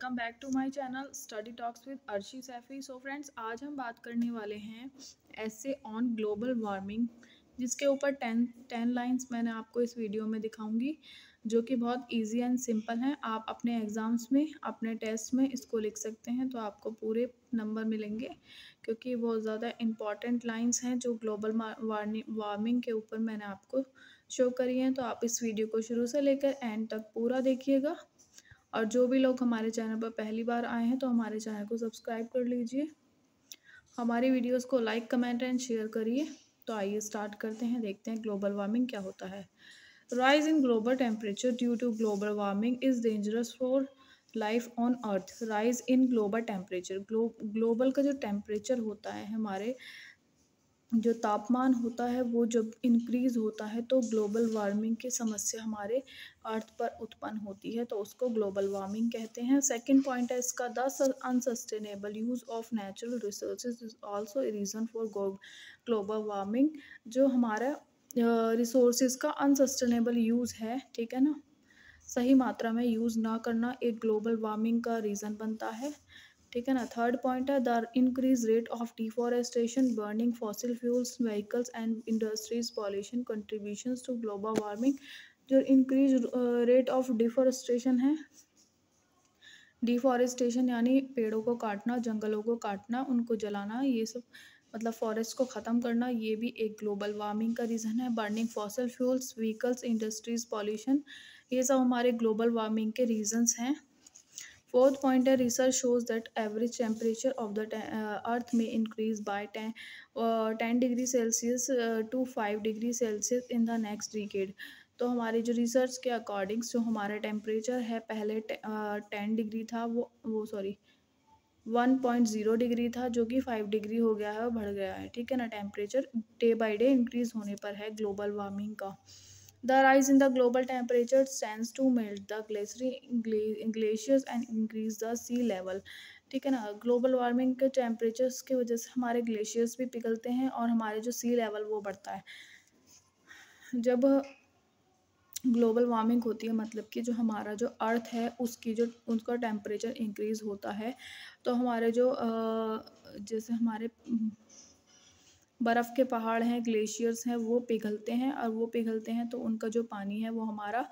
Welcome back to my channel Study Talks with Arshi Saifi. So friends, आज हम बात करने वाले हैं ऐसे ऑन ग्लोबल वार्मिंग, जिसके ऊपर टेन लाइंस मैंने आपको इस वीडियो में दिखाऊंगी, जो कि बहुत इजी एंड सिंपल हैं। आप अपने एग्ज़ाम्स में, अपने टेस्ट में इसको लिख सकते हैं तो आपको पूरे नंबर मिलेंगे, क्योंकि बहुत ज़्यादा इम्पॉर्टेंट लाइंस हैं जो ग्लोबल वार्मिंग के ऊपर मैंने आपको शो करी हैं। तो आप इस वीडियो को शुरू से लेकर एंड तक पूरा देखिएगा। और जो भी लोग हमारे चैनल पर पहली बार आए हैं तो हमारे चैनल को सब्सक्राइब कर लीजिए, हमारी वीडियोस को लाइक कमेंट एंड शेयर करिए। तो आइए स्टार्ट करते हैं, देखते हैं ग्लोबल वार्मिंग क्या होता है। Rise in global temperature due to global warming is dangerous for life on earth. Rise in global temperature, global का जो टेम्परेचर होता है, हमारे जो तापमान होता है वो जब इंक्रीज़ होता है तो ग्लोबल वार्मिंग की समस्या हमारे अर्थ पर उत्पन्न होती है, तो उसको ग्लोबल वार्मिंग कहते हैं। सेकंड पॉइंट है इसका, the unsustainable use of natural resources is also a reason for global warming. जो हमारा रिसोर्सेज का अनसस्टेनेबल यूज़ है, ठीक है ना, सही मात्रा में यूज़ ना करना एक ग्लोबल वार्मिंग का रीज़न बनता है, ठीक है ना। थर्ड पॉइंट है, the increase rate of deforestation, burning fossil fuels, vehicles and industries pollution contributions to global warming. जो इंक्रीज रेट ऑफ डिफॉरेस्टेशन है, डिफॉरेस्टेशन यानी पेड़ों को काटना, जंगलों को काटना, उनको जलाना, ये सब मतलब फॉरेस्ट को ख़त्म करना, ये भी एक ग्लोबल वार्मिंग का रीज़न है। Burning fossil fuels, vehicles, industries pollution, ये सब हमारे ग्लोबल वार्मिंग के रीजंस हैं। Fourth point है, research shows that average temperature of the earth may increase by 10 degree Celsius to 5 degree Celsius in the next decade। तो हमारी जो research के अकॉर्डिंग जो हमारा टेम्परेचर है, पहले 10 डिग्री था, वो सॉरी 1.0 डिग्री था, जो कि 5 डिग्री हो गया है और बढ़ गया है, ठीक है ना। Temperature day by day increase होने पर है ग्लोबल वार्मिंग का। The rise in the global temperature tends to melt the glaciers and increase the sea level, ठीक है ना। ग्लोबल वार्मिंग के टेम्परेचर्स की वजह से हमारे ग्लेशियर्स भी पिघलते हैं और हमारे जो सी लेवल वो बढ़ता है। जब ग्लोबल वार्मिंग होती है, मतलब कि जो हमारा जो अर्थ है उसकी जो उसका टेम्परेचर इंक्रीज़ होता है, तो हमारे जो जैसे हमारे बर्फ़ के पहाड़ हैं, ग्लेशियर्स हैं, वो पिघलते हैं, और वो पिघलते हैं तो उनका जो पानी है वो हमारा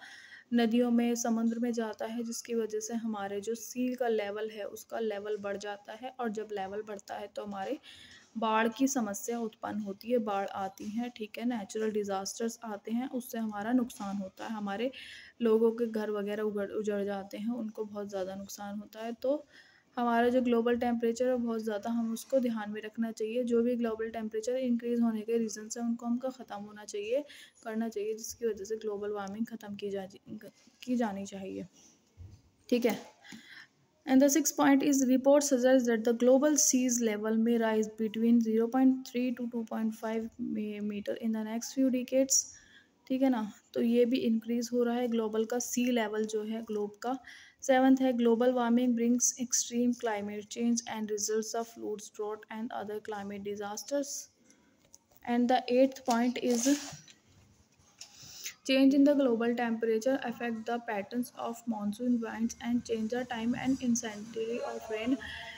नदियों में, समुद्र में जाता है, जिसकी वजह से हमारे जो सी का लेवल है उसका लेवल बढ़ जाता है। और जब लेवल बढ़ता है तो हमारे बाढ़ की समस्या उत्पन्न होती है, बाढ़ आती है, ठीक है, नेचुरल डिज़ास्टर्स आते हैं, उससे हमारा नुकसान होता है, हमारे लोगों के घर वगैरह उजड़ जाते हैं, उनको बहुत ज़्यादा नुकसान होता है। तो हमारा जो ग्लोबल टेम्परेचर है बहुत ज़्यादा हम उसको ध्यान में रखना चाहिए। जो भी ग्लोबल टेम्परेचर इंक्रीज़ होने के रीज़न्स हैं उनको हमको ख़त्म होना चाहिए, करना चाहिए, जिसकी वजह से ग्लोबल वार्मिंग ख़त्म की जानी चाहिए, ठीक है। And the sixth point is, report suggests that the global seas level may rise between 0.3 to 2.5 meter in the next few decades, ठीक है ना। तो ये भी इंक्रीज़ हो रहा है ग्लोबल का सी लेवल जो है ग्लोब का। सेवन्थ है, global warming brings extreme climate change and results of floods, drought and other climate disasters. And the eighth point is, change in the global temperature affect the patterns of monsoon winds and change the time and intensity of rain.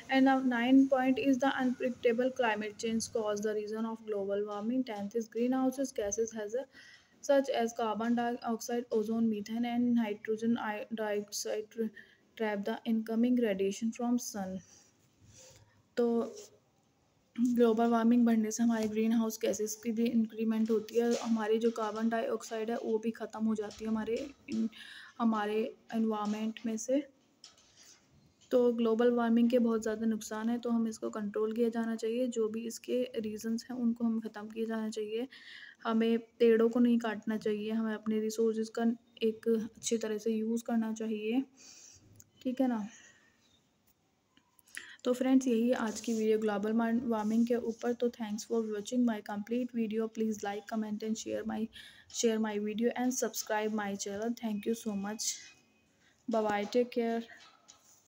And the ninth point is, the unpredictable climate change cause the reason of global warming. Tenth is, greenhouse gases has such as carbon dioxide, ozone, methane, and nitrogen dioxide trap the incoming radiation from sun। तो global warming बढ़ने से हमारे green house gases की भी increment होती है, हमारी जो कार्बन डाइऑक्साइड है वो भी ख़त्म हो जाती है हमारे एनवायरनमेंट में से। तो ग्लोबल वार्मिंग के बहुत ज़्यादा नुकसान है, तो हम इसको कंट्रोल किया जाना चाहिए। जो भी इसके रीजंस हैं उनको हमें ख़त्म किया जाना चाहिए। हमें पेड़ों को नहीं काटना चाहिए, हमें अपने रिसोर्सेज का एक अच्छी तरह से यूज़ करना चाहिए, ठीक है ना। तो फ्रेंड्स, यही आज की वीडियो ग्लोबल वार्मिंग के ऊपर। तो thanks for watching my complete video. Please like comment and share my video and subscribe my channel. Thank you so much. Bye bye, take care.